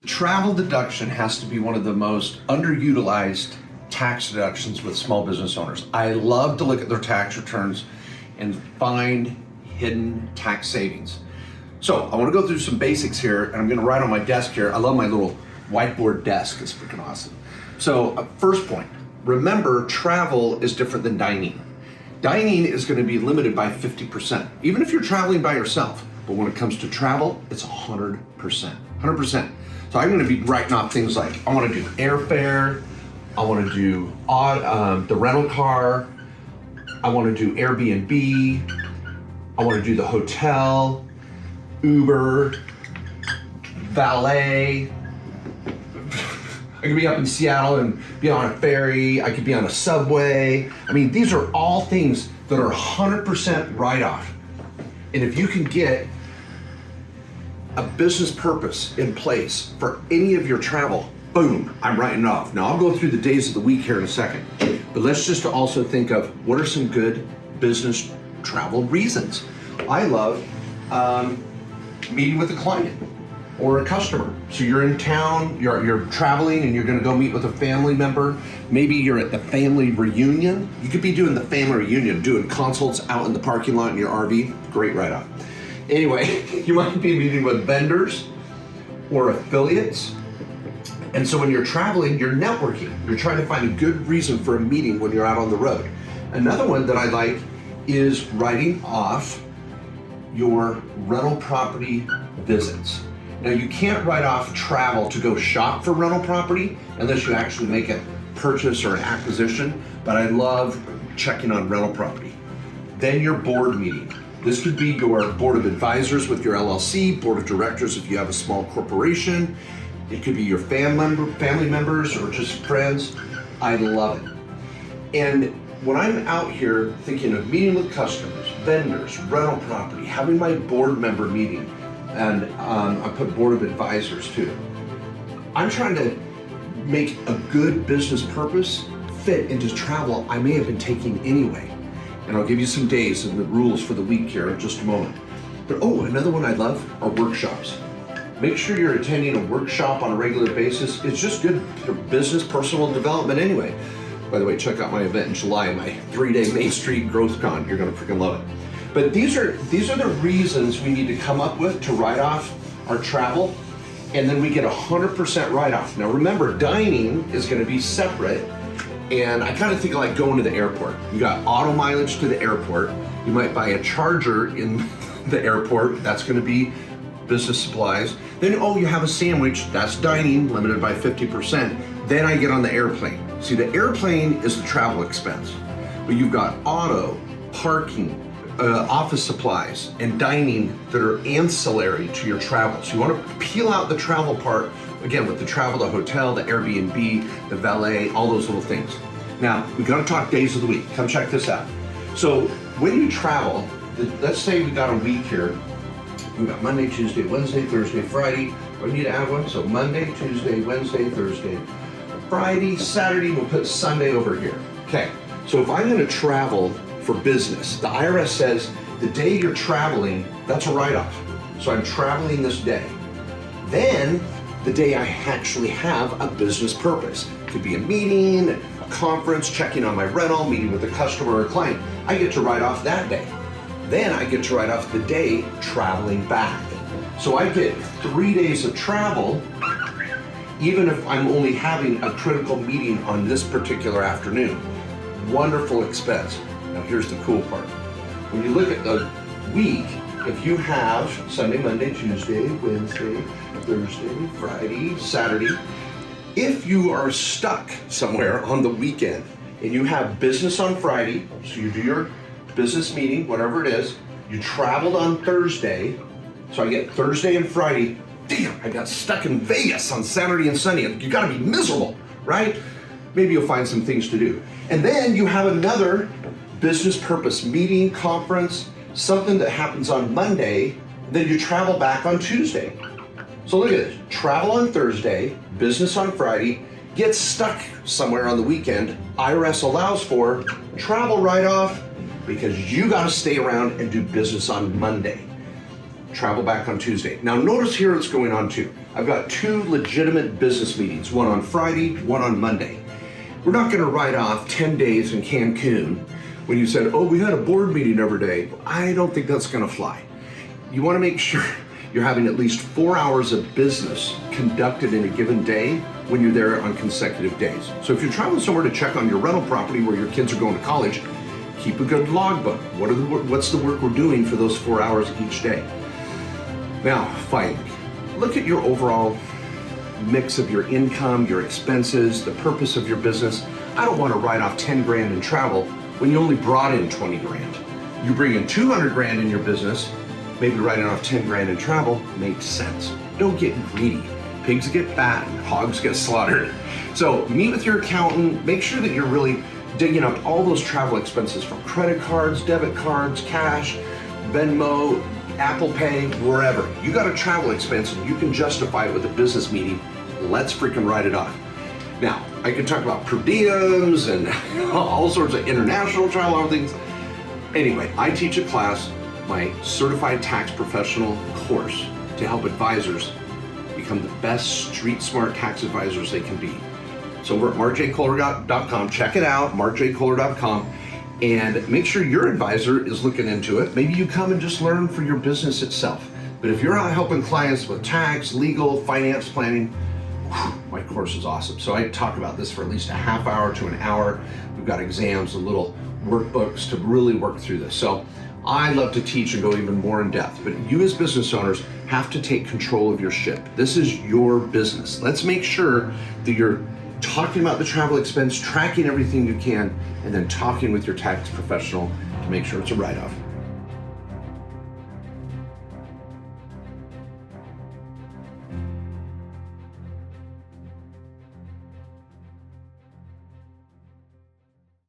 Travel deduction has to be one of the most underutilized tax deductions with small business owners. I love to look at their tax returns and find hidden tax savings. So I want to go through some basics here, and I'm going to write on my desk here. I love my little whiteboard desk. It's freaking awesome. So first point, remember travel is different than dining. Dining is going to be limited by 50%, even if you're traveling by yourself. But when it comes to travel, it's 100%, 100%. So I'm going to be writing off things like, I want to do airfare, I want to do the rental car, I want to do Airbnb, I want to do the hotel, Uber, valet. I could be up in Seattle and be on a ferry, I could be on a subway. I mean, these are all things that are 100% write-off. And if you can get a business purpose in place for any of your travel, boom, I'm writing it off. Now I'll go through the days of the week here in a second, but let's just also think of what are some good business travel reasons. I love meeting with a client or a customer. So you're in town, you're traveling and you're gonna go meet with a family member. Maybe you're at the family reunion. You could be doing the family reunion, doing consults out in the parking lot in your RV, great write-off. Anyway, you might be meeting with vendors or affiliates. And so when you're traveling, you're networking. You're trying to find a good reason for a meeting when you're out on the road. Another one that I like is writing off your rental property visits. Now you can't write off travel to go shop for rental property unless you actually make a purchase or an acquisition, but I love checking on rental property. Then your board meeting. This could be your board of advisors with your LLC, board of directors if you have a small corporation. It could be your family members or just friends. I love it. And when I'm out here thinking of meeting with customers, vendors, rental property, having my board member meeting, and I put board of advisors too. I'm trying to make a good business purpose fit into travel I may have been taking anyway. And I'll give you some days and the rules for the week here in just a moment. But another one I love are workshops. Make sure you're attending a workshop on a regular basis. It's just good for business, personal development anyway. By the way, check out my event in July, my 3-day Main Street Growth Con. You're gonna freaking love it. But these are the reasons we need to come up with to write off our travel, and then we get 100% write-off. Now remember, dining is gonna be separate, and I kind of think of like going to the airport. You got auto mileage to the airport. You might buy a charger in the airport. That's gonna be business supplies. Then, you have a sandwich. That's dining, limited by 50%. Then I get on the airplane. See, the airplane is the travel expense. But you've got auto, parking, office supplies, and dining that are ancillary to your travel. So you want to peel out the travel part, again, with the travel, the hotel, the Airbnb, the valet, all those little things. Now, we got to talk days of the week. Come check this out. So when you travel, let's say we got a week here. We got Monday, Tuesday, Wednesday, Thursday, Friday. We need to add one. So Monday, Tuesday, Wednesday, Thursday, Friday, Saturday, we'll put Sunday over here. Okay, so if I'm going to travel for business, the IRS says the day you're traveling, that's a write-off. So I'm traveling this day. Then the day I actually have a business purpose. It could be a meeting, a conference, checking on my rental, meeting with a customer or a client. I get to write off that day. Then I get to write off the day traveling back. So I get 3 days of travel, even if I'm only having a critical meeting on this particular afternoon. Wonderful expense. Now here's the cool part. When you look at the week, if you have Sunday, Monday, Tuesday, Wednesday, Thursday, Friday, Saturday, if you are stuck somewhere on the weekend and you have business on Friday, so you do your business meeting, whatever it is, you traveled on Thursday, so I get Thursday and Friday, damn, I got stuck in Vegas on Saturday and Sunday. You gotta be miserable, right? Maybe you'll find some things to do. And then you have another business purpose meeting, conference, something that happens on Monday, then you travel back on Tuesday. So look at this, travel on Thursday, business on Friday, get stuck somewhere on the weekend, IRS allows for travel write-off because you gotta stay around and do business on Monday. Travel back on Tuesday. Now notice here what's going on too. I've got 2 legitimate business meetings, one on Friday, one on Monday. We're not gonna write off 10 days in Cancun when you said, oh, we had a board meeting every day. I don't think that's gonna fly. You wanna make sure you're having at least 4 hours of business conducted in a given day when you're there on consecutive days. So if you're traveling somewhere to check on your rental property where your kids are going to college, keep a good logbook. What's the work we're doing for those 4 hours each day? Now, finally, look at your overall mix of your income, your expenses, the purpose of your business. I don't want to write off 10 grand in travel when you only brought in 20 grand. You bring in 200 grand in your business, maybe writing off 10 grand in travel makes sense. Don't get greedy. Pigs get fat and hogs get slaughtered. So meet with your accountant, make sure that you're really digging up all those travel expenses from credit cards, debit cards, cash, Venmo, Apple Pay, wherever. You got a travel expense and you can justify it with a business meeting. Let's freaking write it off. Now, I can talk about per diems and all sorts of international travel and things. Anyway, I teach a class, my Certified Tax Professional course, to help advisors become the best street smart tax advisors they can be. So over at markjkohler.com, check it out, markjkohler.com, and make sure your advisor is looking into it. Maybe you come and just learn for your business itself. But if you're out helping clients with tax, legal, finance planning, my course is awesome. So I talk about this for at least a half hour to an hour. We've got exams and little workbooks to really work through this. So I love to teach and go even more in depth, but you as business owners have to take control of your ship. This is your business. Let's make sure that you're talking about the travel expense, tracking everything you can, and then talking with your tax professional to make sure it's a write-off.